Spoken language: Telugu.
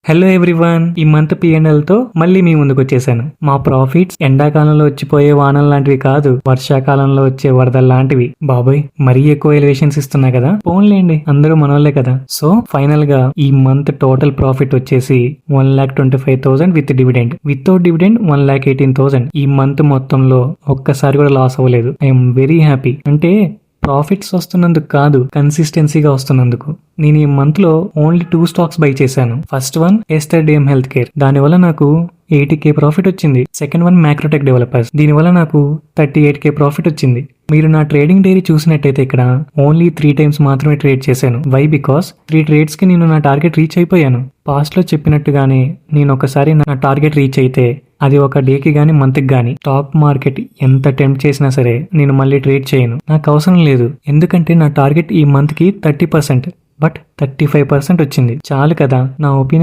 హలో ఎవ్రీవన్, ఈ మంత్ P&L తో మళ్ళీ మీ ముందుకు వచ్చేసాను. మా ప్రాఫిట్స్ ఎండాకాలంలో వచ్చిపోయే వానలు లాంటివి కాదు, వర్షాకాలంలో వచ్చే వరదలు లాంటివి. బాబోయ్, మరీ ఎక్కువ ఎలివేషన్స్ ఇస్తున్నా కదా. పోన్లేండి, అందరూ మనోళ్లే కదా. సో ఫైనల్ గా ఈ మంత్ టోటల్ ప్రాఫిట్ వచ్చేసి 1,25,000 విత్ డివిడెండ్. Without dividend 1,18,000. ఈ మంత్ మొత్తంలో ఒక్కసారి కూడా లాస్ అవ్వలేదు. I'm very happy. అంటే ప్రాఫిట్స్ వస్తున్నందుకు కాదు, కన్సిస్టెన్సీగా వస్తున్నందుకు. నేను ఈ మంత్ లో ఓన్లీ 2 స్టాక్స్ బై చేశాను. First one Aster DM health care, దానివల్ల నాకు 80K ప్రాఫిట్ వచ్చింది. సెకండ్ వన్ మ్యాక్రోటెక్ డెవలపర్స్, దీనివల్ల నాకు 38K ప్రాఫిట్ వచ్చింది. మీరు నా ట్రేడింగ్ డైరీ చూసినట్టయితే ఇక్కడ ఓన్లీ 3 టైమ్స్ మాత్రమే ట్రేడ్ చేశాను. వై? బికాస్ 3 ట్రేడ్స్ కి నేను నా టార్గెట్ రీచ్ అయిపోయాను. పాస్ట్ లో చెప్పినట్టుగానే నేను ఒకసారి నా టార్గెట్ రీచ్ అయితే అది ఒక డేకి గానీ మంత్కి గానీ స్టాక్ మార్కెట్ ఎంత టెంప్ట్ చేసినా సరే నేను మళ్ళీ ట్రేడ్ చేయను. నాకు అవసరం లేదు. ఎందుకంటే నా టార్గెట్ ఈ మంత్ కి 30%, బట్ 35% వచ్చింది. చాలు కదా. నా ఒపీనియన్